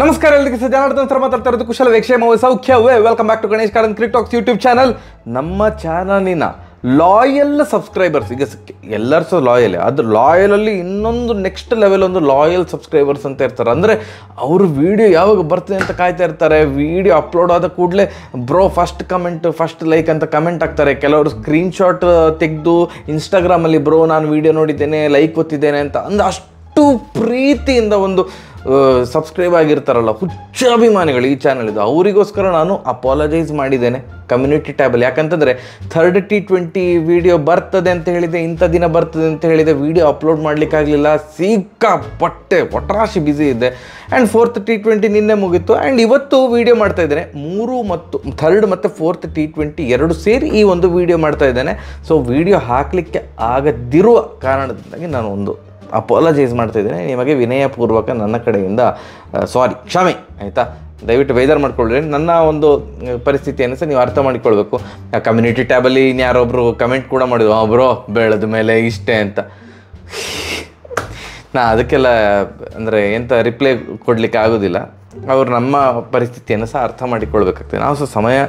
ನಮಸ್ಕಾರ ಎಲ್ಲರಿಗೂ ಜನಾರ್ದನ್ ಸರ್ ಮಾತಾಡ್ತಾ ಇರೋದು ಕುಶಲ ವೇಕ್ಷೇಮ ಸೌಖ್ಯವೇ. Welcome back to Ganesh Karanth cricket talks YouTube channel. ನಮ್ಮ ಚಾನಲಿನ ಲಾಯಲ್ ಸಬ್ಸ್ಕ್ರೈಬರ್ಸ್, ಈಗ ಎಲ್ಲರೂ ಸಹ ಲಾಯಲ್, ಅದು ಲಾಯಲಲ್ಲಿ ಇನ್ನೊಂದು ನೆಕ್ಸ್ಟ್ ಲೆವೆಲ್ ಒಂದು ಲಾಯಲ್ ಸಬ್ಸ್ಕ್ರೈಬರ್ಸ್ ಅಂತ ಇರ್ತಾರೆ. ಅಂದರೆ ಅವರು ವೀಡಿಯೋ ಯಾವಾಗ ಬರ್ತದೆ ಅಂತ ಕಾಯ್ತಾ ಇರ್ತಾರೆ. ವೀಡಿಯೋ ಅಪ್ಲೋಡ್ ಆದ ಕೂಡಲೇ bro first comment first like ಅಂತ ಕಮೆಂಟ್ ಹಾಕ್ತಾರೆ. ಕೆಲವರು ಸ್ಕ್ರೀನ್ಶಾಟ್ ತೆಗೆದು ಇನ್ಸ್ಟಾಗ್ರಾಮಲ್ಲಿ ಬ್ರೋ ನಾನು ವೀಡಿಯೋ ನೋಡಿದ್ದೇನೆ, ಲೈಕ್ ಒತ್ತಿದ್ದೇನೆ ಅಂತ ಅಂದು ಅಷ್ಟು ಪ್ರೀತಿಯಿಂದ ಒಂದು ಸಬ್ಸ್ಕ್ರೈಬ್ ಆಗಿರ್ತಾರಲ್ಲ ಹುಚ್ಚಾಭಿಮಾನಿಗಳು ಈ ಚಾನಲ್ ಇದು. ಅವರಿಗೋಸ್ಕರ ನಾನು ಅಪಾಲಜೈಸ್ ಮಾಡಿದ್ದೇನೆ ಕಮ್ಯುನಿಟಿ ಟ್ಯಾಬಲ್ಲಿ. ಯಾಕಂತಂದರೆ ಥರ್ಡ್ T20 ವೀಡಿಯೋ ಬರ್ತದೆ ಅಂತ ಹೇಳಿದೆ, ಇಂಥ ದಿನ ಬರ್ತದೆ ಅಂತ ಹೇಳಿದೆ, ವೀಡಿಯೋ ಅಪ್ಲೋಡ್ ಮಾಡಲಿಕ್ಕಾಗಲಿಲ್ಲ. ಸಿಕ್ಕಾಪಟ್ಟೆ ಒಟ್ರಾಶಿ ಬ್ಯುಸಿ ಇದೆ. ಆ್ಯಂಡ್ ಫೋರ್ತ್ T20 ನಿನ್ನೆ ಮುಗೀತು. ಆ್ಯಂಡ್ ಇವತ್ತು ವೀಡಿಯೋ ಮಾಡ್ತಾ ಇದ್ದೇನೆ. ಥರ್ಡ್ ಮತ್ತು ಫೋರ್ತ್ T20 ಎರಡು ಸೇರಿ ಈ ಒಂದು ವೀಡಿಯೋ ಮಾಡ್ತಾ ಇದ್ದೇನೆ. ಸೊ ವೀಡಿಯೋ ಹಾಕಲಿಕ್ಕೆ ಆಗದಿರುವ ಕಾರಣದಿಂದಾಗಿ ನಾನು ಒಂದು ಅಪಾಲಜೈಸ್ ಮಾಡ್ತಾ ಇದ್ದೇನೆ. ನಿಮಗೆ ವಿನಯಪೂರ್ವಕ ನನ್ನ ಕಡೆಯಿಂದ ಸಾರಿ, ಕ್ಷಮೆ ಆಯಿತಾ. ದಯವಿಟ್ಟು ಬೇಜಾರು ಮಾಡ್ಕೊಳ್ರಿ. ನನ್ನ ಒಂದು ಪರಿಸ್ಥಿತಿಯನ್ನು ಸಹ ನೀವು ಅರ್ಥ ಮಾಡಿಕೊಳ್ಬೇಕು. ಕಮ್ಯುನಿಟಿ ಟ್ಯಾಬಲ್ಲಿ ಇನ್ಯಾರೊಬ್ಬರು ಕಮೆಂಟ್ ಕೂಡ ಮಾಡಿದ್ರು, ಬ್ರೋ ಬೆಳೆದ ಮೇಲೆ ಇಷ್ಟೇ ಅಂತ. ನಾ ಅದಕ್ಕೆಲ್ಲ ಅಂದರೆ ಎಂಥ ರಿಪ್ಲೈ ಕೊಡಲಿಕ್ಕೆ ಆಗೋದಿಲ್ಲ. ಅವರು ನಮ್ಮ ಪರಿಸ್ಥಿತಿಯನ್ನು ಸಹ ಅರ್ಥ ಮಾಡಿಕೊಳ್ಬೇಕಾಗ್ತದೆ. ನಾವು ಸಹ ಸಮಯ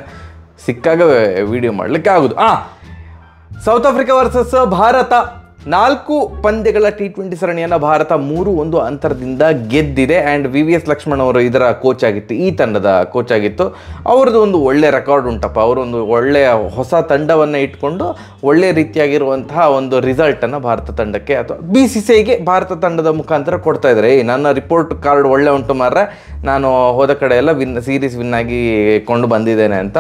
ಸಿಕ್ಕಾಗ ವಿಡಿಯೋ ಮಾಡಲಿಕ್ಕೆ ಆಗೋದು. ಸೌತ್ ಆಫ್ರಿಕಾ ವರ್ಸಸ್ ಭಾರತ 4 ಪಂದ್ಯಗಳ T20 ಸರಣಿಯನ್ನು ಭಾರತ 3-1 ಅಂತರದಿಂದ ಗೆದ್ದಿದೆ. ಆ್ಯಂಡ್ VVS ಲಕ್ಷ್ಮಣ್ ಅವರು ಇದರ ಕೋಚ್ ಆಗಿತ್ತು, ಈ ತಂಡದ ಕೋಚ್ ಆಗಿತ್ತು. ಅವ್ರದ್ದು ಒಂದು ಒಳ್ಳೆಯ ರೆಕಾರ್ಡ್ ಉಂಟಪ್ಪ. ಅವರೊಂದು ಒಳ್ಳೆಯ ಹೊಸ ತಂಡವನ್ನು ಇಟ್ಕೊಂಡು ಒಳ್ಳೆಯ ರೀತಿಯಾಗಿರುವಂತಹ ಒಂದು ರಿಸಲ್ಟನ್ನು ಭಾರತ ತಂಡಕ್ಕೆ ಅಥವಾ BCCIಗೆ ಭಾರತ ತಂಡದ ಮುಖಾಂತರ ಕೊಡ್ತಾ ಇದ್ದಾರೆ. ನನ್ನ ರಿಪೋರ್ಟ್ ಕಾರ್ಡ್ ಒಳ್ಳೆ ಉಂಟು ಮಾರ್ರೆ, ನಾನು ಹೋದ ಕಡೆ ಎಲ್ಲ ಸೀರೀಸ್ ವಿನ್ ಆಗಿ ಕೊಂಡು ಬಂದಿದ್ದೇನೆ ಅಂತ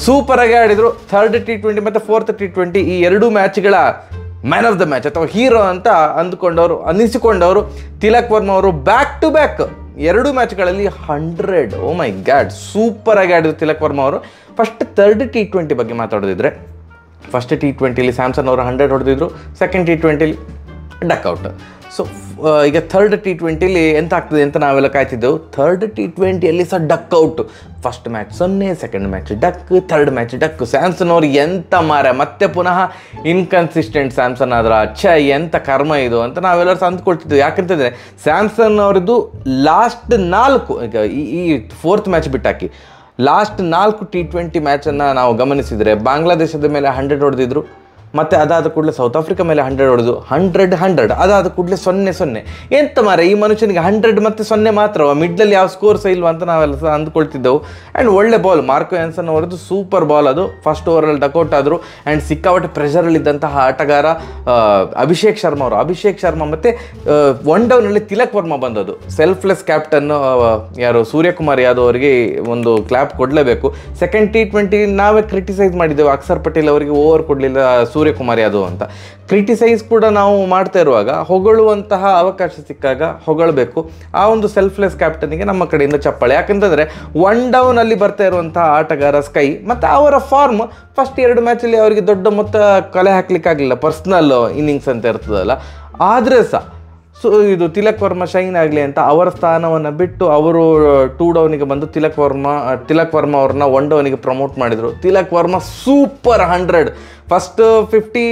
ಸೂಪರಾಗಿ ಆಡಿದರು. ಥರ್ಡ್ T20 ಮತ್ತು ಫೋರ್ತ್ T20 ಈ ಎರಡೂ ಮ್ಯಾಚ್ಗಳ ಮ್ಯಾನ್ ಆಫ್ ದ ಮ್ಯಾಚ್ ಅಥವಾ ಹೀರೋ ಅಂತ ಅನ್ನಿಸಿಕೊಂಡವರು ತಿಲಕ್ ವರ್ಮಾ ಅವರು ಬ್ಯಾಕ್ ಟು ಬ್ಯಾಕ್ 2 ಮ್ಯಾಚ್ಗಳಲ್ಲಿ 100. ಓ ಮೈ ಗಾಡ್, ಸೂಪರಾಗಿ ಆಡಿದ್ರು ತಿಲಕ್ ವರ್ಮಾ ಅವರು. ಫಸ್ಟ್ ಥರ್ಡ್ T20 ಬಗ್ಗೆ ಮಾತಾಡೋದಿದ್ರೆ, ಫಸ್ಟ್ T20ಲಿ ಸ್ಯಾಮ್ಸನ್ ಅವರು 100 ಹೊಡೆದಿದ್ರು, ಸೆಕೆಂಡ್ T20ಲಿ ಡಕ್ಔಟ್. ಸೊ ಈಗ ಥರ್ಡ್ T20ಲಿ ಎಂತ ಆಗ್ತದೆ ಅಂತ ನಾವೆಲ್ಲ ಕಾಯ್ತಿದ್ದೆವು. ಥರ್ಡ್ T20ಯಲ್ಲಿ ಸಹ duck out. First match 0, second match duck, third match duck. Samson ಅವರು ಎಂತ ಮಾರ, ಮತ್ತೆ ಪುನಃ ಇನ್ಕನ್ಸಿಸ್ಟೆಂಟ್ ಸ್ಯಾಮ್ಸನ್ ಆದ್ರೆ ಎಂಥ ಕರ್ಮ ಇದು ಅಂತ ನಾವೆಲ್ಲರೂ ಅಂದ್ಕೊಳ್ತಿದ್ವಿ. ಯಾಕಂತಂದರೆ ಸ್ಯಾಮ್ಸನ್ ಅವರದ್ದು ಲಾಸ್ಟ್ 4, ಈಗ ಈ ಫೋರ್ತ್ ಮ್ಯಾಚ್ ಬಿಟ್ಟಾಕಿ ಲಾಸ್ಟ್ 4 T20 ಮ್ಯಾಚನ್ನು ನಾವು ಗಮನಿಸಿದರೆ ಬಾಂಗ್ಲಾದೇಶದ ಮೇಲೆ 100 ಹೊಡೆದಿದ್ರು, ಮತ್ತು ಅದಾದ ಕೂಡಲೇ ಸೌತ್ ಆಫ್ರಿಕಾ ಮೇಲೆ 100 ಹೊಡೆದು 100 ಅದಾದ ಕೂಡಲೇ 0. ಎಂತ ಮಾರ ಈ ಮನುಷ್ಯನಿಗೆ 100 ಮತ್ತು 0 ಮಾತ್ರ, ಮಿಡ್ಲಲ್ಲಿ ಯಾವ ಸ್ಕೋರ್ ಸಹ ಇಲ್ವಾ ಅಂತ ನಾವೆಲ್ಲ ಸಹ ಅಂದ್ಕೊಳ್ತಿದ್ದೆವು. ಆ್ಯಂಡ್ ಒಳ್ಳೆ ಬಾಲ್ ಮಾರ್ಕೋ ಆ್ಯನ್ಸನ್ ಅವರದ್ದು ಸೂಪರ್ ಬಾಲ್ ಅದು. ಫಸ್ಟ್ ಓವರಲ್ಲಿ ಡಕೌಟ್ ಆದರು. ಆ್ಯಂಡ್ ಸಿಕ್ಕಾಪಟ್ಟೆ ಪ್ರೆಷರಲ್ಲಿದ್ದಂತಹ ಆಟಗಾರ ಅಭಿಷೇಕ್ ಶರ್ಮಾ ಮತ್ತು 1 ಡೌನಲ್ಲಿ ತಿಲಕ್ ವರ್ಮಾ ಬಂದದ್ದು. ಸೆಲ್ಫ್ಲೆಸ್ ಕ್ಯಾಪ್ಟನ್ ಯಾರು ಸೂರ್ಯಕುಮಾರ್ ಯಾದವ್ ಅವರಿಗೆ ಒಂದು ಕ್ಲಾಪ್ ಕೊಡಲೇಬೇಕು. ಸೆಕೆಂಡ್ T20 ನಾವೇ ಕ್ರಿಟಿಸೈಸ್ ಮಾಡಿದ್ದೆವು, ಅಕ್ಷರ್ ಪಟೇಲ್ ಅವರಿಗೆ ಓವರ್ ಕೊಡಲಿಲ್ಲ ಸೂರ್ಯಕುಮಾರ್ ಯಾದವ್ ಅಂತ. ಕ್ರಿಟಿಸೈಸ್ ಕೂಡ ನಾವು ಮಾಡ್ತಾ ಇರುವಾಗ ಹೊಗಳುವಂತಹ ಅವಕಾಶ ಸಿಕ್ಕಾಗ ಹೊಗಳಬೇಕು. ಆ ಒಂದು ಸೆಲ್ಫ್ಲೆಸ್ ಕ್ಯಾಪ್ಟನ್ಗೆ ನಮ್ಮ ಕಡೆಯಿಂದ ಚಪ್ಪಾಳೆ. ಯಾಕಂತಂದರೆ 1 ಡೌನಲ್ಲಿ ಬರ್ತಾ ಇರುವಂತಹ ಆಟಗಾರ ಸ್ಕೈ, ಮತ್ತು ಅವರ ಫಾರ್ಮ್ ಫಸ್ಟ್ 2 ಮ್ಯಾಚಲ್ಲಿ ಅವರಿಗೆ ದೊಡ್ಡ ಮೊತ್ತ ಕಲೆ ಹಾಕಲಿಕ್ಕಾಗಲಿಲ್ಲ, ಪರ್ಸ್ನಲ್ ಇನ್ನಿಂಗ್ಸ್ ಅಂತ ಇರ್ತದಲ್ಲ. ಆದರೆ ಸಹ ಇದು ತಿಲಕ್ ವರ್ಮಾ ಶೈನ್ ಆಗಲಿ ಅಂತ ಅವರ ಸ್ಥಾನವನ್ನು ಬಿಟ್ಟು ಅವರು 2 ಡೌನಿಗೆ ಬಂದು ತಿಲಕ್ ವರ್ಮಾ ಅವ್ರನ್ನ 1 ಡೌನಿಗೆ ಪ್ರಮೋಟ್ ಮಾಡಿದರು. ತಿಲಕ್ ವರ್ಮಾ ಸೂಪರ್ 100. ಫಸ್ಟ್ 50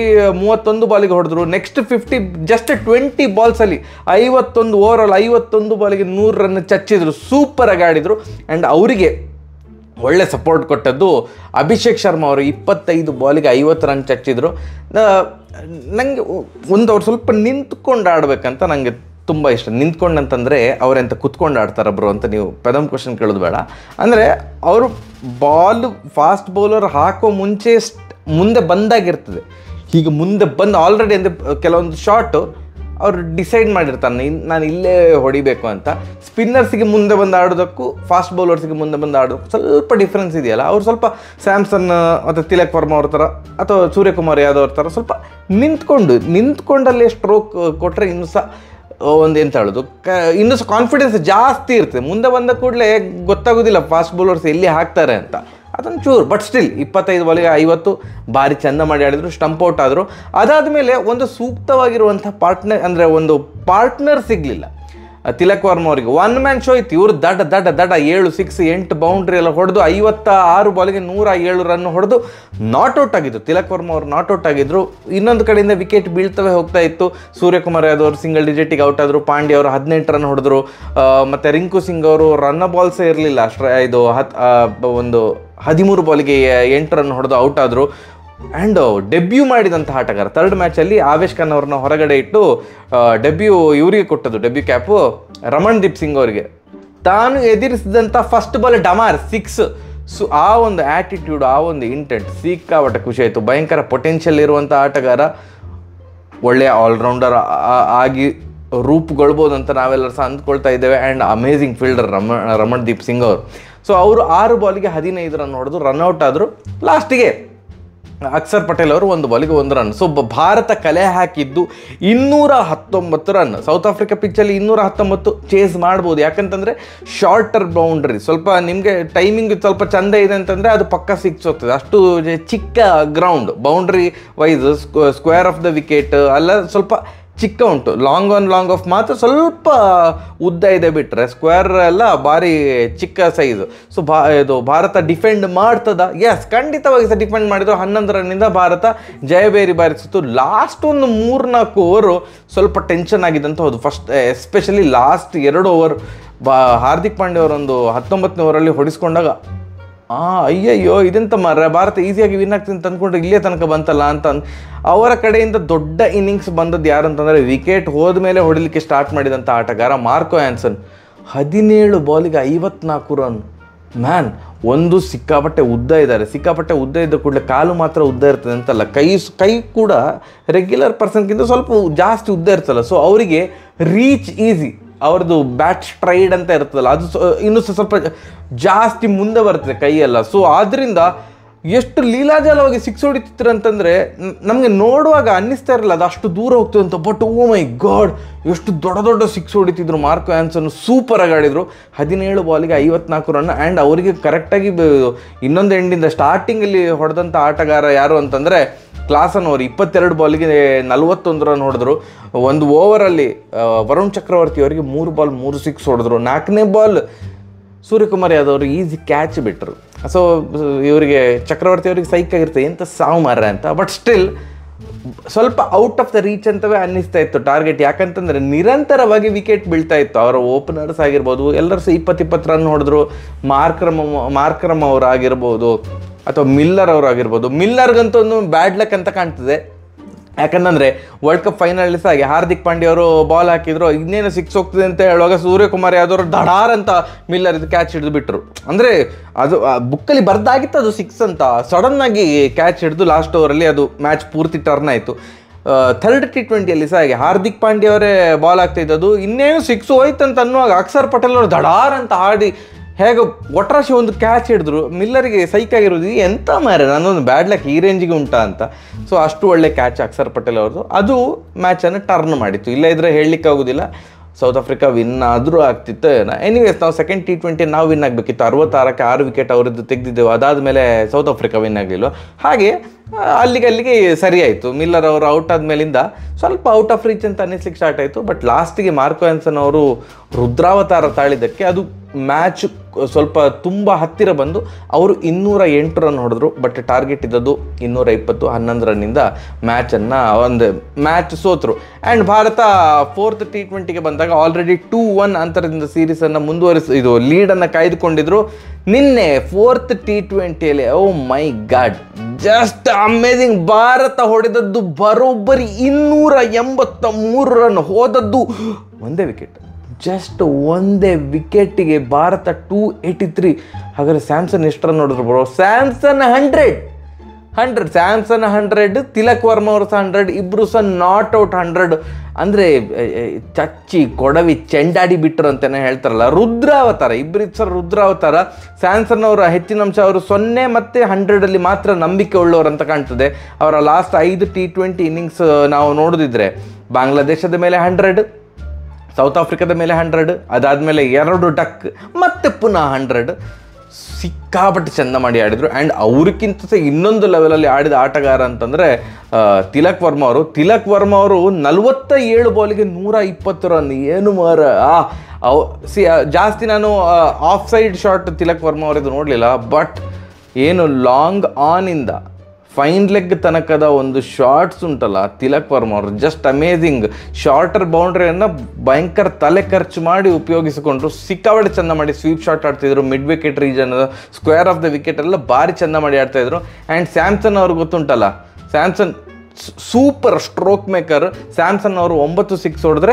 31 ಬಾಲಿಗೆ ಹೊಡೆದ್ರು. ನೆಕ್ಸ್ಟ್ 50 ಜಸ್ಟ್ 20 ಬಾಲ್ಸಲ್ಲಿ 51 ಓವರಾಲ್ 51 ಬಾಲಿಗೆ 100 ರನ್ ಚಚ್ಚಿದ್ರು. ಸೂಪರಾಗಿ ಆಡಿದರು. ಆ್ಯಂಡ್ ಅವರಿಗೆ ಒಳ್ಳೆ ಸಪೋರ್ಟ್ ಕೊಟ್ಟದ್ದು ಅಭಿಷೇಕ್ ಶರ್ಮಾ ಅವರು 25 ಬಾಲಿಗೆ 50 ರನ್ ಚಚ್ಚಿದ್ರು. ನನಗೆ ಅವ್ರು ಸ್ವಲ್ಪ ನಿಂತ್ಕೊಂಡು ಆಡಬೇಕಂತ ನನಗೆ ತುಂಬ ಇಷ್ಟ. ನಿಂತ್ಕೊಂಡು ಅಂತಂದರೆ ಅವರೆಂತ ಕುತ್ಕೊಂಡು ಆಡ್ತಾರ ಬ್ರೋ ಅಂತ ನೀವು ಪದಮ್ ಕ್ವಶನ್ ಕೇಳೋದು ಬೇಡ. ಅಂದರೆ ಅವರು ಬಾಲ್ ಫಾಸ್ಟ್ ಬೌಲರ್ ಹಾಕೋ ಮುಂದೆ ಬಂದಾಗಿರ್ತದೆ. ಹೀಗೆ ಮುಂದೆ ಬಂದು ಆಲ್ರೆಡಿ ಅಂದರೆ ಕೆಲವೊಂದು ಶಾಟು ಅವರು ಡಿಸೈಡ್ ಮಾಡಿರ್ತಾನೆ ನಾನು ಇಲ್ಲೇ ಹೊಡಿಬೇಕು ಅಂತ. ಸ್ಪಿನ್ನರ್ಸಿಗೆ ಮುಂದೆ ಬಂದು ಆಡೋದಕ್ಕೂ ಫಾಸ್ಟ್ ಬೌಲರ್ಸಿಗೆ ಮುಂದೆ ಬಂದು ಆಡೋದಕ್ಕೂ ಸ್ವಲ್ಪ ಡಿಫ್ರೆನ್ಸ್ ಇದೆಯಲ್ಲ. ಅವರು ಸ್ವಲ್ಪ ಸ್ಯಾಮ್ಸನ್ ಮತ್ತು ತಿಲಕ್ ವರ್ಮಾ ಅವ್ರ ಥರ ಅಥವಾ ಸೂರ್ಯಕುಮಾರ್ ಯಾದವ್ ಅವ್ರ ಥರ ಸ್ವಲ್ಪ ನಿಂತ್ಕೊಂಡಲ್ಲೇ ಸ್ಟ್ರೋಕ್ ಕೊಟ್ಟರೆ ಇನ್ನೂ ಸಹ ಒಂದು ಎಂತ ಹೇಳೋದು ಇನ್ನೂ ಸಹ ಕಾನ್ಫಿಡೆನ್ಸ್ ಜಾಸ್ತಿ ಇರ್ತದೆ. ಮುಂದೆ ಬಂದ ಕೂಡಲೇ ಗೊತ್ತಾಗೋದಿಲ್ಲ ಫಾಸ್ಟ್ ಬೌಲರ್ಸ್ ಎಲ್ಲಿ ಹಾಕ್ತಾರೆ ಅಂತ, ಅದೊಂದು ಚೂರು. ಬಟ್ ಸ್ಟಿಲ್ 25 ಬಾಲಿಗೆ 50 ಭಾರಿ ಚೆಂದ ಮಾಡಿ ಆಡಿದರು, ಸ್ಟಂಪ್ ಔಟ್ ಆದರು. ಅದಾದ ಮೇಲೆ ಒಂದು ಸೂಕ್ತವಾಗಿರುವಂಥ ಪಾರ್ಟ್ನರ್ ಸಿಗಲಿಲ್ಲ. ತಿಲಕ್ ವರ್ಮ ಅವರಿಗೆ 1 ಮ್ಯಾನ್ ಶೋ ಇತ್ತು. ಇವರು ದಡ 7 6 8 ಬೌಂಡ್ರಿ ಎಲ್ಲ ಹೊಡೆದು 56 ಬಾಲಿಗೆ 107 ರನ್ ಹೊಡೆದು ನಾಟ್ಔಟ್ ಆಗಿದ್ದು. ತಿಲಕ್ ವರ್ಮ ಅವರು ನಾಟ್ಔಟ್ ಆಗಿದ್ರು. ಇನ್ನೊಂದು ಕಡೆಯಿಂದ ವಿಕೆಟ್ ಬೀಳ್ತವೆ ಹೋಗ್ತಾ ಇತ್ತು. ಸೂರ್ಯಕುಮಾರ್ ಯಾದವ್ ಅವರು ಸಿಂಗಲ್ ಡಿಜಿಟಿಗೆ ಔಟ್ ಆದರು. ಪಾಂಡ್ಯ ಅವರು 18 ರನ್ ಹೊಡೆದ್ರು. ಮತ್ತು ರಿಂಕು ಸಿಂಗ್ ಅವರು ರನ್ ಬಾಲ್ಸೇ ಇರಲಿಲ್ಲ. ಇದು 13 ಬಾಲಿಗೆ 8 ರನ್ ಹೊಡೆದು ಔಟ್ ಆದರು. ಆ್ಯಂಡ್ ಡೆಬ್ಯೂ ಮಾಡಿದಂಥ ಆಟಗಾರ ಥರ್ಡ್ ಮ್ಯಾಚಲ್ಲಿ ಆವೇಶ್ ಖಾನ್ ಅವ್ರನ್ನ ಹೊರಗಡೆ ಇಟ್ಟು ಡೆಬ್ಯೂ ಇವರಿಗೆ ಕೊಟ್ಟದ್ದು, ಡೆಬ್ಯೂ ಕ್ಯಾಪು ರಮಣ್ದೀಪ್ ಸಿಂಗ್ ಅವರಿಗೆ. ತಾನು ಎದುರಿಸಿದಂಥ ಫಸ್ಟ್ ಬಾಲ್ ಡಮಾರ್ 6. ಆ ಒಂದು ಆ್ಯಟಿಟ್ಯೂಡ್, ಆ ಒಂದು ಇಂಟೆಂಟ್ ಸಿಕ್ಕಾಪಟ್ಟೆ ಖುಷಿ ಆಯಿತು. ಭಯಂಕರ ಪೊಟೆನ್ಷಿಯಲ್ ಇರುವಂಥ ಆಟಗಾರ, ಒಳ್ಳೆಯ ಆಲ್ರೌಂಡರ್ ಆಗಿ ರೂಪುಗೊಳ್ಬೋದು ಅಂತ ನಾವೆಲ್ಲರೂ ಸಹ ಅಂದ್ಕೊಳ್ತಾ ಇದ್ದೇವೆ. And amazing fielder Ramandeep Singh ಅವರು. ಸೊ ಅವರು 6 ಬಾಲಿಗೆ 15 ರನ್ ಹೊಡೆದು ರನ್ಔಟ್ ಆದರು. ಲಾಸ್ಟಿಗೆ ಅಕ್ಷರ್ ಪಟೇಲ್ ಅವರು 1 ಬಾಲಿಗೆ 1 ರನ್. ಸೊ ಭಾರತ ಕಲೆ ಹಾಕಿದ್ದು 219 ರನ್. ಸೌತ್ ಆಫ್ರಿಕಾ ಪಿಚ್ಚಲ್ಲಿ 219 ಚೇಸ್ ಮಾಡ್ಬೋದು. ಯಾಕಂತಂದರೆ ಶಾರ್ಟರ್ ಬೌಂಡ್ರಿ, ಸ್ವಲ್ಪ ನಿಮಗೆ ಟೈಮಿಂಗ್ ಸ್ವಲ್ಪ ಚಂದ ಇದೆ ಅಂತಂದರೆ ಅದು ಪಕ್ಕ ಸಿಕ್ಸ್ ಹೋಗ್ತದೆ. ಅಷ್ಟು ಚಿಕ್ಕ ground, boundary wise square of the wicket ಅಲ್ಲ ಸ್ವಲ್ಪ ಚಿಕ್ಕ ಉಂಟು. ಲಾಂಗ್ ಆಫ್ ಮಾತ್ರ ಸ್ವಲ್ಪ ಉದ್ದ ಇದೆ, ಬಿಟ್ಟರೆ ಸ್ಕ್ವೇರ್ ಎಲ್ಲ ಭಾರಿ ಚಿಕ್ಕ ಸೈಜು. ಸೊ ಇದು ಭಾರತ ಡಿಫೆಂಡ್ ಮಾಡ್ತದ? ಎಸ್, ಖಂಡಿತವಾಗಿ ಸಹ ಡಿಫೆಂಡ್ ಮಾಡಿದ್ರು. 11 ರನ್ನಿಂದ ಭಾರತ ಜಯಬೇರಿ ಬಾರಿಸಿತ್ತು. ಲಾಸ್ಟ್ ಒಂದು 3-4 ಓವರು ಸ್ವಲ್ಪ ಟೆನ್ಷನ್ ಆಗಿದ್ದಂತ ಹೌದು. First especially last 2 over Hardik Pandya ಅವರೊಂದು 19ನೇ ಓವರಲ್ಲಿ ಹೊಡಿಸ್ಕೊಂಡಾಗ ಅಯ್ಯಯ್ಯೋ ಇದೆಂತ ಭಾರತ ಈಸಿಯಾಗಿ ವಿನ್ ಆಗ್ತೀನಿ ಅಂತ ಅಂದ್ಕೊಂಡ್ರೆ ಇಲ್ಲೇ ತನಕ ಬಂತಲ್ಲ ಅಂತ. ಅವರ ಕಡೆಯಿಂದ ದೊಡ್ಡ ಇನ್ನಿಂಗ್ಸ್ ಬಂದದ್ದು ಯಾರು ಅಂತಂದರೆ ವಿಕೆಟ್ ಹೋದ ಮೇಲೆ ಹೊಡಿಲಿಕ್ಕೆ ಸ್ಟಾರ್ಟ್ ಮಾಡಿದಂಥ ಆಟಗಾರ ಮಾರ್ಕೋ ಆ್ಯನ್ಸನ್. 17 ಬಾಲಿಗೆ 54 ರನ್. ಮ್ಯಾನ್, ಒಂದು ಸಿಕ್ಕಾಪಟ್ಟೆ ಉದ್ದ ಇದ್ದಾರೆ. ಸಿಕ್ಕಾಪಟ್ಟೆ ಉದ್ದ ಇದ್ದ ಕೂಡಲೇ ಕಾಲು ಮಾತ್ರ ಉದ್ದ ಇರ್ತದೆ ಅಂತಲ್ಲ, ಕೈ ಕೂಡ ರೆಗ್ಯುಲರ್ ಪರ್ಸನ್ಗಿಂತ ಸ್ವಲ್ಪ ಜಾಸ್ತಿ ಉದ್ದ ಇರ್ತಲ್ಲ. ಸೊ ಅವರಿಗೆ ರೀಚ್ ಈಸಿ. ಅವ್ರದ್ದು ಬ್ಯಾಟ್ ಸ್ಟ್ರೈಡ್ ಅಂತ ಇರ್ತದಲ್ಲ, ಅದು ಇನ್ನೂ ಸ್ವಲ್ಪ ಜಾಸ್ತಿ ಮುಂದೆ ಬರ್ತದೆ ಕೈಯೆಲ್ಲ. ಸೊ ಆದ್ದರಿಂದ ಎಷ್ಟು ಲೀಲಾಜಾಲವಾಗಿ 6 ಹೊಡಿತಿದ್ರು ಅಂತಂದರೆ ನಮಗೆ ನೋಡುವಾಗ ಅನ್ನಿಸ್ತಾ ಇರಲಿಲ್ಲ ಅದು ಅಷ್ಟು ದೂರ ಹೋಗ್ತದೆ ಅಂತ. ಬಟ್ ಓ ಮೈ ಗಾಡ್, ಎಷ್ಟು ದೊಡ್ಡ 6 ಹೊಡಿತಿದ್ರು. ಮಾರ್ಕೋ ಆ್ಯನ್ಸನ್ ಸೂಪರಾಗಿ ಆಡಿದರು. 17 ಬಾಲಿಗೆ 54 ರನ್. ಆ್ಯಂಡ್ ಅವರಿಗೆ ಕರೆಕ್ಟಾಗಿ ಇನ್ನೊಂದು ಎಂಡಿಂದ ಸ್ಟಾರ್ಟಿಂಗಲ್ಲಿ ಹೊಡೆದಂಥ ಆಟಗಾರ ಯಾರು ಅಂತಂದರೆ ಕ್ಲಾಸನ್ ಅವರು 22 ಬಾಲಿಗೆ 41 ರನ್ ಹೊಡೆದ್ರು. 1 ಓವರಲ್ಲಿ ವರುಣ್ ಚಕ್ರವರ್ತಿ ಅವರಿಗೆ 3 ಬಾಲ್ 3 ಸಿಕ್ಸ್ ಹೊಡೆದ್ರು. 4ನೇ ಬಾಲ್ ಸೂರ್ಯಕುಮಾರ್ ಯಾದವ್ ಅವರು ಈಸಿ ಕ್ಯಾಚ್ ಬಿಟ್ಟರು. ಸೊ ಇವರಿಗೆ ಚಕ್ರವರ್ತಿ ಅವರಿಗೆ ಸೈಕ್ ಆಗಿರ್ತದೆ, ಎಂತ ಸಾವು ಮಾರ್ರೆ ಅಂತ. ಬಟ್ ಸ್ಟಿಲ್ ಸ್ವಲ್ಪ ಔಟ್ ಆಫ್ ದ ರೀಚ್ ಅಂತವೇ ಅನ್ನಿಸ್ತಾ ಇತ್ತು ಟಾರ್ಗೆಟ್. ಯಾಕಂತಂದರೆ ನಿರಂತರವಾಗಿ ವಿಕೆಟ್ ಬೀಳ್ತಾ ಇತ್ತು. ಅವರ ಓಪನರ್ಸ್ ಆಗಿರ್ಬೋದು, ಎಲ್ಲರೂ ಸಹ 20 ರನ್ ಹೊಡೆದ್ರು. ಮಾರ್ಕ್ರಮ್ ಅವರಾಗಿರ್ಬೋದು ಅಥವಾ ಮಿಲ್ಲರ್ ಅವರಾಗಿರ್ಬೋದು. ಮಿಲ್ಲರ್ಗಂತೂ ಒಂದು ಬ್ಯಾಡ್ ಲಕ್ ಅಂತ ಕಾಣ್ತದೆ. ಯಾಕಂತಂದರೆ ವರ್ಲ್ಡ್ ಕಪ್ ಫೈನಲ್ ಆಗಿ ಹಾರ್ದಿಕ್ ಪಾಂಡ್ಯ ಅವರು ಬಾಲ್ ಹಾಕಿದ್ರು, ಇನ್ನೇನು 6 ಹೋಗ್ತದೆ ಅಂತ ಹೇಳುವಾಗ ಸೂರ್ಯಕುಮಾರ್ ಯಾದವ್ ಡಡಾರ್ ಅಂತ ಮಿಲ್ಲರ್ ಇದು ಕ್ಯಾಚ್ ಹಿಡಿದು ಬಿಟ್ಟರು. ಅಂದರೆ ಅದು ಬುಕ್ಕಲ್ಲಿ ಬರ್ದಾಗಿತ್ತು ಅದು 6 ಅಂತ. ಸಡನ್ನಾಗಿ ಕ್ಯಾಚ್ ಹಿಡಿದು ಲಾಸ್ಟ್ ಓವರಲ್ಲಿ ಅದು ಮ್ಯಾಚ್ ಪೂರ್ತಿ ಟರ್ನ್ ಆಯಿತು. ಥರ್ಡ್ T20ಯಲ್ಲಿ ಸಹ ಹಾಗೆ ಹಾರ್ದಿಕ್ ಪಾಂಡ್ಯ ಅವರೇ ಬಾಲ್ ಆಗ್ತಾಯಿದ್ದದು. ಇನ್ನೇನು 6 ಹೋಯ್ತು ಅಂತ ಅನ್ನುವಾಗ ಅಕ್ಷರ್ ಪಟೇಲ್ ಅವರು ಡಡಾರ್ ಅಂತ ಆಡಿ ಹೇಗೆ ಒಟ್ರಾಶಿ ಒಂದು ಕ್ಯಾಚ್ ಹಿಡಿದ್ರು. ಮಿಲ್ಲರಿಗೆ ಸೈಕ್ ಆಗಿರೋದು ಎಂಥ ಮಾರೆ, ನನ್ನೊಂದು ಬ್ಯಾಡ್ ಲಕ್ ಈ ರೇಂಜಿಗೆ ಉಂಟಾ ಅಂತ. ಸೊ ಅಷ್ಟು ಒಳ್ಳೆ ಕ್ಯಾಚ್ ಅಕ್ಷರ್ ಪಟೇಲ್ ಅವ್ರದ್ದು. ಅದು ಮ್ಯಾಚನ್ನು ಟರ್ನ್ ಮಾಡಿತ್ತು. ಇಲ್ಲ ಇದ್ರೆ ಹೇಳಲಿಕ್ಕೆ ಆಗೋದಿಲ್ಲ, ಸೌತ್ ಆಫ್ರಿಕಾ ವಿನ್ ಆದರೂ ಆಗ್ತಿತ್ತು. ಎನಿವೇಸ್ ನಾವು ಸೆಕೆಂಡ್ T20 ನಾವು ವಿನ್ ಆಗಬೇಕಿತ್ತು. 66ಕ್ಕೆ 6 ವಿಕೆಟ್ ಅವರದ್ದು ತೆಗೆದಿದ್ದೆವು. ಅದಾದಮೇಲೆ ಸೌತ್ ಆಫ್ರಿಕಾ ವಿನ್ ಆಗಲಿಲ್ಲ. ಹಾಗೆ ಅಲ್ಲಿಗೆ ಸರಿ ಆಯಿತು. ಮಿಲ್ಲರ್ ಅವರು ಔಟ್ ಆದಮೇಲಿಂದ ಸ್ವಲ್ಪ ಔಟ್ ಆಫ್ ರೀಚ್ ಅಂತ ಅನ್ನಿಸ್ಲಿಕ್ಕೆ ಸ್ಟಾರ್ಟ್ ಆಯಿತು. ಬಟ್ ಲಾಸ್ಟಿಗೆ ಮಾರ್ಕೋ ಆ್ಯನ್ಸನ್ ಅವರು ರುದ್ರಾವತಾರ ತಾಳಿದ್ದಕ್ಕೆ ಅದು ಮ್ಯಾಚ್ ಸ್ವಲ್ಪ ತುಂಬ ಹತ್ತಿರ ಬಂದು ಅವರು 208 ರನ್ ಹೊಡೆದ್ರು. ಬಟ್ ಟಾರ್ಗೆಟ್ ಇದ್ದದ್ದು 220. 11 ರನ್ನಿಂದ ಮ್ಯಾಚ್ ಸೋತರು. ಆ್ಯಂಡ್ ಭಾರತ ಫೋರ್ತ್ T20ಗೆ ಬಂದಾಗ ಆಲ್ರೆಡಿ 2-1 ಅಂತರದಿಂದ ಸೀರೀಸನ್ನು ಇದು ಲೀಡನ್ನು ಕಾಯ್ದುಕೊಂಡಿದ್ರು. ನಿನ್ನೆ fourth T20ಯಲ್ಲಿ O my god, just amazing. Bharat ಹೊಡೆದದ್ದು ಬರೋಬ್ಬರಿ 283 ರನ್, ಹೋದದ್ದು ಒಂದೇ ವಿಕೆಟ್. ಜಸ್ಟ್ ಒಂದೇ ವಿಕೆಟಿಗೆ ಭಾರತ 283. ಹಾಗಾದರೆ ಸ್ಯಾಮ್ಸನ್ ಎಷ್ಟು ರನ್ ನೋಡಿದ್ರು ಬ್ರೋ? ಸ್ಯಾಮ್ಸನ್ 100. ಸ್ಯಾಮ್ಸನ್ 100, ತಿಲಕ್ ವರ್ಮ ಅವರು ಸಹ 100, ಇಬ್ಬರು ಸಹ ನಾಟ್ ಔಟ್ 100. ಅಂದರೆ ಚಚ್ಚಿ ಕೊಡವಿ ಚೆಂಡಾಡಿ ಬಿಟ್ಟರು ಅಂತಲೇ ಹೇಳ್ತಾರಲ್ಲ, ರುದ್ರಾವತಾರ. ಇಬ್ಬರಿದ್ದು ಸರ್ ರುದ್ರಾವತಾರ. ಸ್ಯಾಮ್ಸನ್ ಅವರ ಹೆಚ್ಚಿನ ಅಂಶ ಅವರು 0 ಮತ್ತು 100 ಮಾತ್ರ ನಂಬಿಕೆ ಉಳ್ಳವರು ಅಂತ ಕಾಣ್ತದೆ. ಅವರ ಲಾಸ್ಟ್ 5 T20 ಇನ್ನಿಂಗ್ಸ್ ನಾವು ನೋಡಿದ್ರೆ ಬಾಂಗ್ಲಾದೇಶದ ಮೇಲೆ 100, ಸೌತ್ ಆಫ್ರಿಕಾದ ಮೇಲೆ 100, ಅದಾದಮೇಲೆ 2 ಡಕ್, ಮತ್ತೆ ಪುನಃ 100. ಸಿಕ್ಕಾಪಟ್ಟೆ ಚೆಂದ ಮಾಡಿ ಆಡಿದರು. ಆ್ಯಂಡ್ ಅವ್ರಿಗಿಂತ ಸಹ ಇನ್ನೊಂದು ಲೆವೆಲಲ್ಲಿ ಆಡಿದ ಆಟಗಾರ ಅಂತಂದರೆ ತಿಲಕ್ ವರ್ಮಾ ಅವರು 47 ಬಾಲಿಗೆ 120 ರನ್. ಏನು ಮಾರ ಜಾಸ್ತಿ ನಾನು off side shot Tilak Varma ಅವರದ್ದು ನೋಡಲಿಲ್ಲ. ಬಟ್ ಏನು ಲಾಂಗ್ ಆನಿಂದ ಫೈನ್ ಲೆಗ್ ತನಕದ ಒಂದು ಶಾರ್ಟ್ಸ್ ಉಂಟಲ್ಲ ತಿಲಕ್ ವರ್ಮಾ ಅವರು, ಜಸ್ಟ್ ಅಮೇಝಿಂಗ್. ಶಾರ್ಟರ್ ಬೌಂಡ್ರಿಯನ್ನು ಭಯಂಕರ ತಲೆ ಖರ್ಚು ಮಾಡಿ ಉಪಯೋಗಿಸಿಕೊಂಡ್ರು. ಸಿಕ್ಕಾಪಟ್ಟೆ ಚೆಂದ ಮಾಡಿ ಸ್ವೀಪ್ ಶಾಟ್ ಆಡ್ತಿದ್ರು. Mid wicket region, square of the wicket ಎಲ್ಲ ಭಾರಿ ಚೆಂದ ಮಾಡಿ ಆಡ್ತಾಯಿದ್ರು. ಆ್ಯಂಡ್ ಸ್ಯಾಮ್ಸನ್ ಅವ್ರಿಗೆ ಗೊತ್ತುಂಟಲ್ಲ, Samson super stroke maker. Samson ಅವರು 9 ಸಿಕ್ಸ್ ಹೊಡೆದ್ರೆ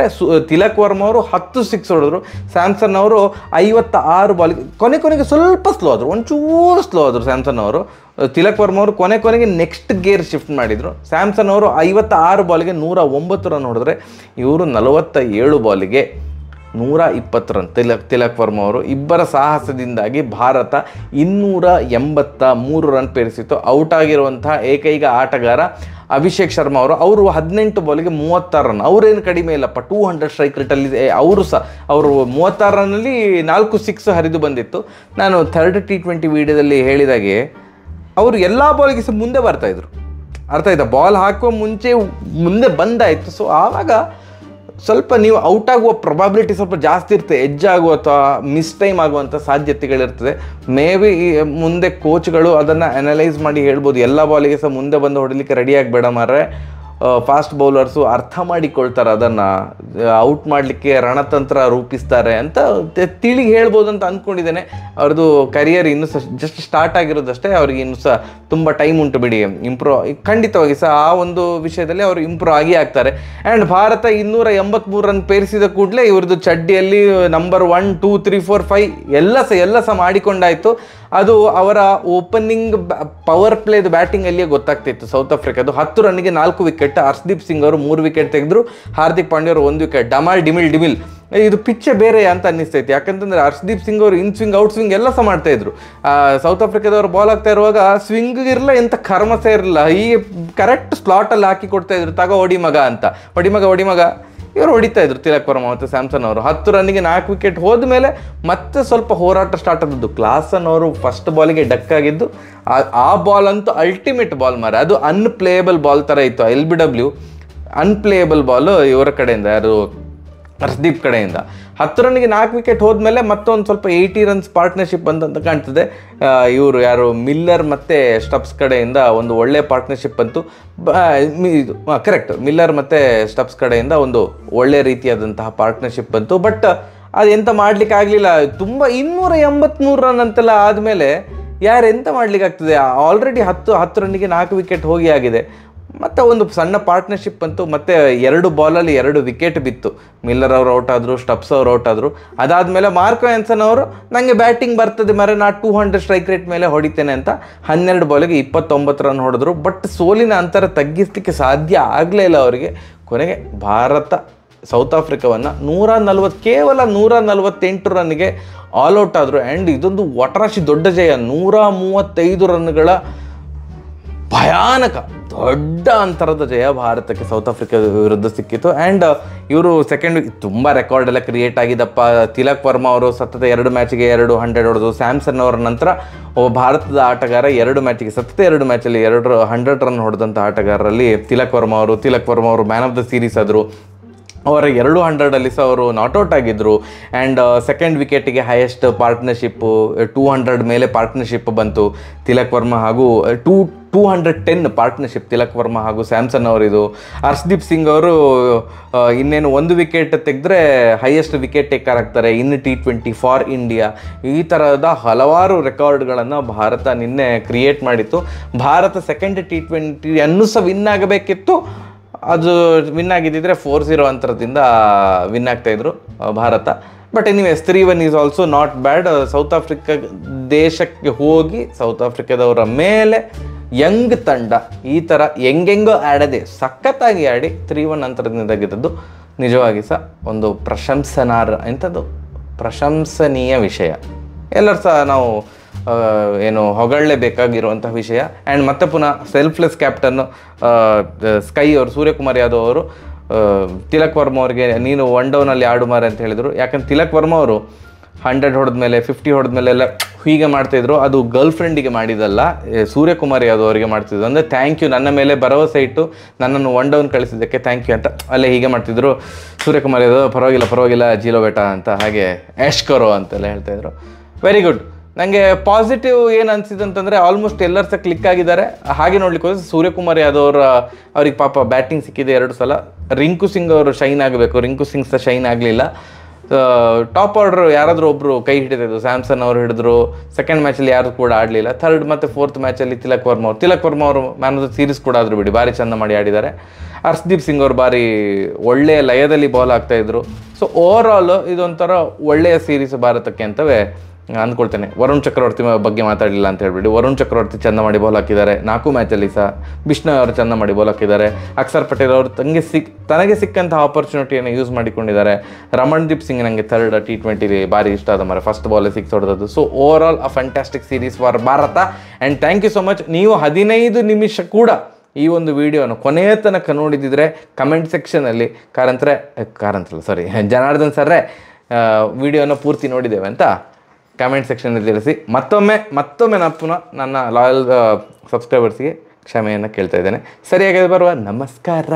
ತಿಲಕ್ ವರ್ಮಾ ಅವರು 10 ಸಿಕ್ಸ್ ಹೊಡೆದ್ರು. ಸ್ಯಾಮ್ಸನ್ ಅವರು 56 ಬಾಲಿಗೆ ಕೊನೆಗೆ ಸ್ವಲ್ಪ ಸ್ಲೋ ಆದರು, ಒಂಚೂರು ಸ್ಲೋ ಆದರು ಸ್ಯಾಮ್ಸನ್ ಅವರು. ತಿಲಕ್ ವರ್ಮಾ ಅವರು ಕೊನೆಗೆ ನೆಕ್ಸ್ಟ್ ಗೇರ್ ಶಿಫ್ಟ್ ಮಾಡಿದರು. ಸ್ಯಾಮ್ಸನ್ ಅವರು 56 ಬಾಲಿಗೆ 109 ರನ್ ಹೊಡೆದ್ರೆ ಇವರು 47 ಬಾಲಿಗೆ 120 ರನ್. ತಿಲಕ್ ವರ್ಮಾ ಅವರು ಇಬ್ಬರ ಸಾಹಸದಿಂದಾಗಿ ಭಾರತ 283 ರನ್ ಪೇರಿಸಿತು. ಔಟ್ ಆಗಿರುವಂತಹ ಏಕೈಕ ಆಟಗಾರ ಅಭಿಷೇಕ್ ಶರ್ಮಾ ಅವರು 18 ಬಾಲಿಗೆ 36 ರನ್. ಅವರೇನು ಕಡಿಮೆ ಇಲ್ಲಪ್ಪ, 200 ಸ್ಟ್ರೈಕ್ ರೇಟಲ್ಲಿ ಅವರು 36 ರನ್ನಲ್ಲಿ 4 ಸಿಕ್ಸ್ ಹರಿದು ಬಂದಿತ್ತು. ನಾನು ಥರ್ಡ್ T20 ವಿಡಿಯೋದಲ್ಲಿ ಹೇಳಿದಾಗೆ ಅವರು ಎಲ್ಲ ಬಾಲಿಗೆ ಸಹ ಮುಂದೆ ಬರ್ತಾಯಿದ್ರು. ಅರ್ಥ ಆಯ್ತಾ? ಬಾಲ್ ಹಾಕುವ ಮುಂದೆ ಬಂದಾಯಿತು. ಸೊ ಆವಾಗ ಸ್ವಲ್ಪ ನೀವು ಔಟ್ ಆಗುವ ಪ್ರೊಬಾಬಿಲಿಟಿ ಸ್ವಲ್ಪ ಜಾಸ್ತಿ ಇರ್ತದೆ, ಎಡ್ಜ್ ಆಗುವ ಅಥವಾ ಮಿಸ್ ಟೈಮ್ ಆಗುವಂಥ ಸಾಧ್ಯತೆಗಳಿರ್ತದೆ. ಮೇ ಬಿ ಮುಂದೆ ಕೋಚ್ಗಳು ಅದನ್ನು ಅನಲೈಸ್ ಮಾಡಿ ಹೇಳ್ಬೋದು, ಎಲ್ಲ ಬಾಲಿಗೆ ಸಹ ಮುಂದೆ ಬಂದು ಹೊಡಲಿಕ್ಕೆ ರೆಡಿ ಆಗಬೇಡ ಮಾರ್ರೆ. ಫಾಸ್ಟ್ ಬೌಲರ್ಸು ಅರ್ಥ ಮಾಡಿಕೊಳ್ತಾರೆ, ಅದನ್ನು ಔಟ್ ಮಾಡಲಿಕ್ಕೆ ರಣತಂತ್ರ ರೂಪಿಸ್ತಾರೆ ಅಂತ ತಿಳಿ ಹೇಳ್ಬೋದು ಅಂತ ಅಂದ್ಕೊಂಡಿದ್ದೇನೆ. ಅವ್ರದ್ದು ಕರಿಯರ್ ಇನ್ನೂ ಸಹ ಜಸ್ಟ್ ಸ್ಟಾರ್ಟ್ ಆಗಿರೋದಷ್ಟೇ. ಅವ್ರಿಗೆ ಇನ್ನೂ ಸಹ ತುಂಬ ಟೈಮ್ ಉಂಟು ಬಿಡಿ. ಖಂಡಿತವಾಗಿ ಸಹ ಆ ಒಂದು ವಿಷಯದಲ್ಲಿ ಅವರು ಇಂಪ್ರೂವ್ ಆಗ್ತಾರೆ. ಆ್ಯಂಡ್ ಭಾರತ 283 ರನ್ ಪೇರಿಸಿದ ಕೂಡಲೇ ಇವ್ರದ್ದು ಚಡ್ಡಿಯಲ್ಲಿ ನಂಬರ್ 1, 2, 3, 4, 5 ಎಲ್ಲ ಸಹ ಮಾಡಿಕೊಂಡಾಯಿತು. ಅದು ಅವರ ಓಪನಿಂಗ್ ಪವರ್ ಪ್ಲೇದು ಬ್ಯಾಟಿಂಗಲ್ಲಿಯೇ ಗೊತ್ತಾಗ್ತಿತ್ತು ಸೌತ್ ಆಫ್ರಿಕಾದು. 10 ರನ್ನಿಗೆ 4 ವಿಕೆಟ್. ಹರ್ಷದೀಪ್ ಸಿಂಗ್ ಅವರು 3 ವಿಕೆಟ್ ತೆಗೆದ್ರು. ಹಾರ್ದಿಕ್ ಪಾಂಡ್ಯ ಅವರು 1 ವಿಕೆಟ್. ಡಮಾಲ್ ಡಿಮಿಲ್ ಇದು ಪಿಚ್ಚೆ ಬೇರೆ ಅಂತ ಅನ್ನಿಸ್ತೈತಿ. ಯಾಕಂತಂದರೆ ಹರ್ಷದೀಪ್ ಸಿಂಗ್ ಅವರು ಇನ್ ಸ್ವಿಂಗ್ ಔಟ್ ಸ್ವಿಂಗ್ ಎಲ್ಲ ಸಹ ಮಾಡ್ತಾಯಿದ್ರು. ಸೌತ್ ಆಫ್ರಿಕಾದವರು ಬಾಲ್ ಆಗ್ತಾ ಇರುವಾಗ ಸ್ವಿಂಗ್ ಇರಲ್ಲ, ಎಂಥ ಕರ್ಮಸೆ ಇರಲಿಲ್ಲ. ಹೀಗೆ ಕರೆಕ್ಟ್ ಸ್ಲಾಟಲ್ಲಿ ಹಾಕಿ ಕೊಡ್ತಾಯಿದ್ರು, ತಗೋ ಹೊಡಿ ಮಗ ಅಂತ. ಹೊಡಿ ಮಗ ಇವರು ಹೊಡಿತಾ ಇದ್ರು ತಿಲಕ್ ವರ್ಮಾ ಮತ್ತು ಸ್ಯಾಮ್ಸನ್ ಅವರು. 10 ರನ್ನಿಗೆ 4 ವಿಕೆಟ್ ಹೋದ ಮೇಲೆ ಮತ್ತೆ ಸ್ವಲ್ಪ ಹೋರಾಟ ಸ್ಟಾರ್ಟ್ ಆದದ್ದು. ಕ್ಲಾಸನ್ ಅವರು ಫಸ್ಟ್ ಬಾಲಿಗೆ ಡಕ್ ಆಗಿದ್ದು. ಆ ಬಾಲ್ ಅಂತೂ ಅಲ್ಟಿಮೇಟ್ ಬಾಲ್ ಮಾರ. ಅದು ಅನ್ಪ್ಲೇಯಬಲ್ ಬಾಲ್ ಥರ ಇತ್ತು. LBW ಅನ್ಪ್ಲೇಯಬಲ್ ಬಾಲು ಇವರ ಕಡೆಯಿಂದ, ಯಾರು ಹರ್ಷದೀಪ್ ಕಡೆಯಿಂದ. 10 ರನ್ನಿಗೆ 4 ವಿಕೆಟ್ ಹೋದ್ಮೇಲೆ ಮತ್ತೊಂದು ಸ್ವಲ್ಪ 80 ರನ್ಸ್ ಪಾರ್ಟ್ನರ್ಶಿಪ್ ಬಂದಂತ ಕಾಣ್ತದೆ. ಇವರು ಯಾರು ಮಿಲ್ಲರ್ ಮತ್ತು ಸ್ಟಬ್ಸ್ ಕಡೆಯಿಂದ ಒಂದು ಒಳ್ಳೆ ಪಾರ್ಟ್ನರ್ಶಿಪ್ ಬಂತು. ಕರೆಕ್ಟ್, ಮಿಲ್ಲರ್ ಮತ್ತು ಸ್ಟಬ್ಸ್ ಕಡೆಯಿಂದ ಒಂದು ಒಳ್ಳೆ ರೀತಿಯಾದಂತಹ ಪಾರ್ಟ್ನರ್ಶಿಪ್ ಬಂತು. ಬಟ್ ಅದೆಂತ ಮಾಡ್ಲಿಕ್ಕೆ ಆಗಲಿಲ್ಲ. ತುಂಬ 283 ರನ್ ಅಂತೆಲ್ಲ ಆದಮೇಲೆ ಎಂತ ಮಾಡ್ಲಿಕ್ಕೆ ಆಗ್ತದೆ? ಆಲ್ರೆಡಿ 10 ರನ್ನಿಗೆ 4 ವಿಕೆಟ್ ಹೋಗಿ ಆಗಿದೆ. ಮತ್ತು ಒಂದು ಸಣ್ಣ ಪಾರ್ಟ್ನರ್ಶಿಪ್ ಬಂತು. ಮತ್ತು 2 ಬಾಲಲ್ಲಿ 2 ವಿಕೆಟ್ ಬಿತ್ತು. ಮಿಲ್ಲರ್ ಅವರು ಔಟ್ ಆದರು, ಸ್ಟಬ್ಸ್ ಅವರು ಔಟ್ ಆದರು. ಅದಾದಮೇಲೆ ಮಾರ್ಕೋ ಆ್ಯನ್ಸನ್ ಅವರು ನನಗೆ ಬ್ಯಾಟಿಂಗ್ ಬರ್ತದೆ ಮರೆ, ನಾ 200 ಸ್ಟ್ರೈಕ್ ರೇಟ್ ಮೇಲೆ ಹೊಡಿತೇನೆ ಅಂತ 12 ಬಾಲಿಗೆ 29 ರನ್ ಹೊಡೆದ್ರು. ಬಟ್ ಸೋಲಿನ ಅಂತರ ತಗ್ಗಿಸಲಿಕ್ಕೆ ಸಾಧ್ಯ ಆಗಲೇ ಇಲ್ಲ ಅವರಿಗೆ. ಕೊನೆಗೆ ಭಾರತ ಸೌತ್ ಆಫ್ರಿಕಾವನ್ನು ಕೇವಲ 148 ರನ್ನಿಗೆ ಆಲ್ ಔಟ್ ಆದರು. ಆ್ಯಂಡ್ ಇದೊಂದು ಒಟರಾಶಿ ದೊಡ್ಡ ಜಯ. 135 ರನ್ಗಳ ಭಯಾನಕ ದೊಡ್ಡ ಅಂತರದ ಜಯ ಭಾರತಕ್ಕೆ ಸೌತ್ ಆಫ್ರಿಕಾ ವಿರುದ್ಧ ಸಿಕ್ಕಿತ್ತು. ಆ್ಯಂಡ್ ಇವರು ಸೆಕೆಂಡ್ ತುಂಬ ರೆಕಾರ್ಡ್ ಎಲ್ಲ ಕ್ರಿಯೇಟ್ ಆಗಿದ್ದಪ್ಪ. ತಿಲಕ್ ವರ್ಮಾ ಅವರು ಸತತ 2 ಮ್ಯಾಚಿಗೆ 200 ಹೊಡೆದು. ಸ್ಯಾಮ್ಸನ್ ಅವರ ನಂತರ ಒಬ್ಬ ಭಾರತದ ಆಟಗಾರ 2 ಮ್ಯಾಚಿಗೆ ಸತತ 2 ಮ್ಯಾಚಲ್ಲಿ 100 ರನ್ ಹೊಡೆದಂಥ ಆಟಗಾರರಲ್ಲಿ ತಿಲಕ್ ವರ್ಮಾ ಅವರು ಮ್ಯಾನ್ ಆಫ್ ದ ಸೀರೀಸ್ ಆದರು. ಅವರ 200 ಸಹ ಅವರು ನಾಟ್ಔಟ್ ಆಗಿದ್ದರು. ಆ್ಯಂಡ್ ಸೆಕೆಂಡ್ ವಿಕೆಟಿಗೆ ಹೈಯೆಸ್ಟ್ ಪಾರ್ಟ್ನರ್ಶಿಪ್ಪು 200 ಮೇಲೆ ಪಾರ್ಟ್ನರ್ಶಿಪ್ ಬಂತು ತಿಲಕ್ ವರ್ಮಾ ಹಾಗೂ 210 ಪಾರ್ಟ್ನರ್ಶಿಪ್ ತಿಲಕ್ ವರ್ಮಾ ಹಾಗೂ ಸ್ಯಾಮ್ಸನ್ ಅವರಿದು. ಹರ್ಷದೀಪ್ ಸಿಂಗ್ ಅವರು ಇನ್ನೇನು 1 ವಿಕೆಟ್ ತೆಗೆದ್ರೆ ಹೈಯೆಸ್ಟ್ ವಿಕೆಟ್ ಟೇಕರ್ ಆಗ್ತಾರೆ ಇನ್ T20 ಫಾರ್ ಇಂಡಿಯಾ. ಈ ಥರದ ಹಲವಾರು ರೆಕಾರ್ಡ್ಗಳನ್ನು ಭಾರತ ನಿನ್ನೆ ಕ್ರಿಯೇಟ್ ಮಾಡಿತ್ತು. ಭಾರತ ಸೆಕೆಂಡ್ T20 ಸಹ ವಿನ್ ಆಗಬೇಕಿತ್ತು. ಅದು ವಿನ್ ಆಗಿದ್ದಿದ್ರೆ 4-0 ಅಂತರದಿಂದ ವಿನ್ ಆಗ್ತಾಯಿದ್ರು Bharat. But anyways 3-1 is also not bad. South Africa ದೇಶಕ್ಕೆ ಹೋಗಿ ಸೌತ್ ಆಫ್ರಿಕಾದವರ ಮೇಲೆ ಯಂಗ್ ತಂಡ ಈ ಥರ ಹೆಂಗೆಂಗೋ ಆಡದೆ ಸಖತ್ತಾಗಿ ಆಡಿ 3-1 ಅಂತರದಿಂದ ಗೆದ್ದದ್ದು ನಿಜವಾಗಿ ಸಹ ಒಂದು ಪ್ರಶಂಸನೀಯ ವಿಷಯ. ಎಲ್ಲರೂ ಸಹ ನಾವು ಹೊಗಳಲೇಬೇಕಾಗಿರುವಂಥ ವಿಷಯ. ಆ್ಯಂಡ್ ಮತ್ತೆ ಪುನಃ ಸೆಲ್ಫ್ಲೆಸ್ ಕ್ಯಾಪ್ಟನ್ನು ಸ್ಕೈ ಅವರು, ಸೂರ್ಯಕುಮಾರ್ ಯಾದವ್ ಅವರು ತಿಲಕ್ ವರ್ಮಾ ಅವರಿಗೆ ನೀನು 1 ಡೌನಲ್ಲಿ ಆಡು ಮಾರೆ ಅಂತ ಹೇಳಿದರು. ಯಾಕಂದ್ರೆ ತಿಲಕ್ ವರ್ಮಾ ಅವರು 100 ಹೊಡೆದ್ಮೇಲೆ 50 ಹೊಡೆದ್ಮೇಲೆ ಎಲ್ಲ ಹೀಗೆ ಮಾಡ್ತಾಯಿದ್ರು. ಅದು ಗರ್ಲ್ ಫ್ರೆಂಡಿಗೆ ಮಾಡಿದಲ್ಲ, ಸೂರ್ಯಕುಮಾರ್ ಯಾದವ್ ಅವರಿಗೆ ಮಾಡ್ತಿದ್ರು. ಅಂದರೆ ಥ್ಯಾಂಕ್ ಯು, ನನ್ನ ಮೇಲೆ ಭರವಸೆ ಇಟ್ಟು ನನ್ನನ್ನು 1 ಡೌನ್ ಕಳಿಸಿದ್ದಕ್ಕೆ ಥ್ಯಾಂಕ್ ಯು ಅಂತ ಅಲ್ಲೇ ಹೀಗೆ ಮಾಡ್ತಿದ್ರು. ಸೂರ್ಯಕುಮಾರ್ ಯಾದವ್ ಪರವಾಗಿಲ್ಲ ಜೀಲೋ ಬೇಟಾ ಅಂತ, ಹಾಗೆ ಆ್ಯಶ್ ಕರೋ ಅಂತೆಲ್ಲ ಹೇಳ್ತಾಯಿದ್ರು. Very good. ನನಗೆ ಪಾಸಿಟಿವ್ ಏನು ಅನಿಸಿದೆ ಅಂತಂದರೆ ಆಲ್ಮೋಸ್ಟ್ ಎಲ್ಲರೂ ಸಹ ಕ್ಲಿಕ್ ಆಗಿದ್ದಾರೆ. ಹಾಗೆ ನೋಡ್ಲಿಕ್ಕೆ ಹೋದರೆ ಸೂರ್ಯಕುಮಾರ್ ಯಾದವ್ ಅವ್ರಿಗೆ ಪಾಪ ಬ್ಯಾಟಿಂಗ್ ಸಿಕ್ಕಿದೆ 2 ಸಲ. ರಿಂಕು ಸಿಂಗ್ ಅವರು ಶೈನ್ ಆಗಬೇಕು, ರಿಂಕು ಸಿಂಗ್ ಸಹ ಶೈನ್ ಆಗಲಿಲ್ಲ. ಟಾಪ್ ಆರ್ಡರ್ ಯಾರಾದರೂ ಒಬ್ಬರು ಕೈ ಹಿಡಿತಿದ್ರು, ಸ್ಯಾಮ್ಸನ್ ಅವರು ಹಿಡಿದ್ರು. ಸೆಕೆಂಡ್ ಮ್ಯಾಚಲ್ಲಿ ಯಾರು ಕೂಡ ಆಡಲಿಲ್ಲ. ಥರ್ಡ್ ಮತ್ತು ಫೋರ್ತ್ ಮ್ಯಾಚಲ್ಲಿ ತಿಲಕ್ ವರ್ಮ ಅವರು ಮ್ಯಾನ್ ಆಫ್ ದ ಸೀರೀಸ್ ಕೂಡ ಆದರೂ ಬಿಡಿ, ಭಾರಿ ಚೆಂದ ಮಾಡಿ ಆಡಿದ್ದಾರೆ. ಹರ್ಷದೀಪ್ ಸಿಂಗ್ ಅವರು ಭಾರಿ ಒಳ್ಳೆಯ ಲಯದಲ್ಲಿ ಬಾಲ್ ಆಗ್ತಾಯಿದ್ರು. ಸೊ ಓವರ್ ಆಲ್ ಇದೊಂಥರ ಒಳ್ಳೆಯ ಸೀರೀಸ್ ಭಾರತಕ್ಕೆ ಅಂತವೇ ಅಂದ್ಕೊಳ್ತೇನೆ. ವರುಣ್ ಚಕ್ರವರ್ತಿ ಬಗ್ಗೆ ಮಾತಾಡಲಿಲ್ಲ ಅಂತ ಹೇಳ್ಬಿಡಿ. ವರುಣ್ ಚಕ್ರವರ್ತಿ ಚೆಂದ ಮಾಡಿ ಬಾಲ್ ಹಾಕಿದ್ದಾರೆ 4 ಮ್ಯಾಚಲ್ಲಿ ಸಹ. ಬಿಷ್ಣೋಯ್ ಅವರು ಚೆಂದ ಮಾಡಿ ಬಾಲ್ ಹಾಕಿದ್ದಾರೆ. ಅಕ್ಷರ್ ಪಟೇಲ್ ಅವರು ತನಗೆ ಸಿಕ್ಕಂತಹ ಆಪರ್ಚುನಿಟಿಯನ್ನು ಯೂಸ್ ಮಾಡಿಕೊಂಡಿದ್ದಾರೆ. ರಮಣ್ದೀಪ್ ಸಿಂಗ್ ನನಗೆ ಥರ್ಡ್ T20 ಭಾರಿ ಇಷ್ಟ ಆದ ಮರ, ಫಸ್ಟ್ ಬಾಲ್ 6 ಹೊಡೆದದ್ದು. So over all a fantastic series for Bharat. And thank you so much. ನೀವು 15 ನಿಮಿಷ ಕೂಡ ಈ ಒಂದು ವಿಡಿಯೋನ ಕೊನೆಯ ತನಕ ನೋಡಿದಿದ್ರೆ ಕಮೆಂಟ್ ಸೆಕ್ಷನಲ್ಲಿ ಜನಾರ್ದನ್ ಸರ್ರೇ ವಿಡಿಯೋನ ಪೂರ್ತಿ ನೋಡಿದ್ದೇವೆ ಅಂತ ಕಮೆಂಟ್ ಸೆಕ್ಷನಲ್ಲಿ ತಿಳಿಸಿ. ಮತ್ತೊಮ್ಮೆ ನಾನು ಪುನಃ ನನ್ನ ಲಾಯಲ್ ಸಬ್ಸ್ಕ್ರೈಬರ್ಸ್ಗೆ ಕ್ಷಮೆಯನ್ನು ಕೇಳ್ತಾ ಇದ್ದೇನೆ. ಸರಿಯಾಗಿ ಬರುವ ನಮಸ್ಕಾರ.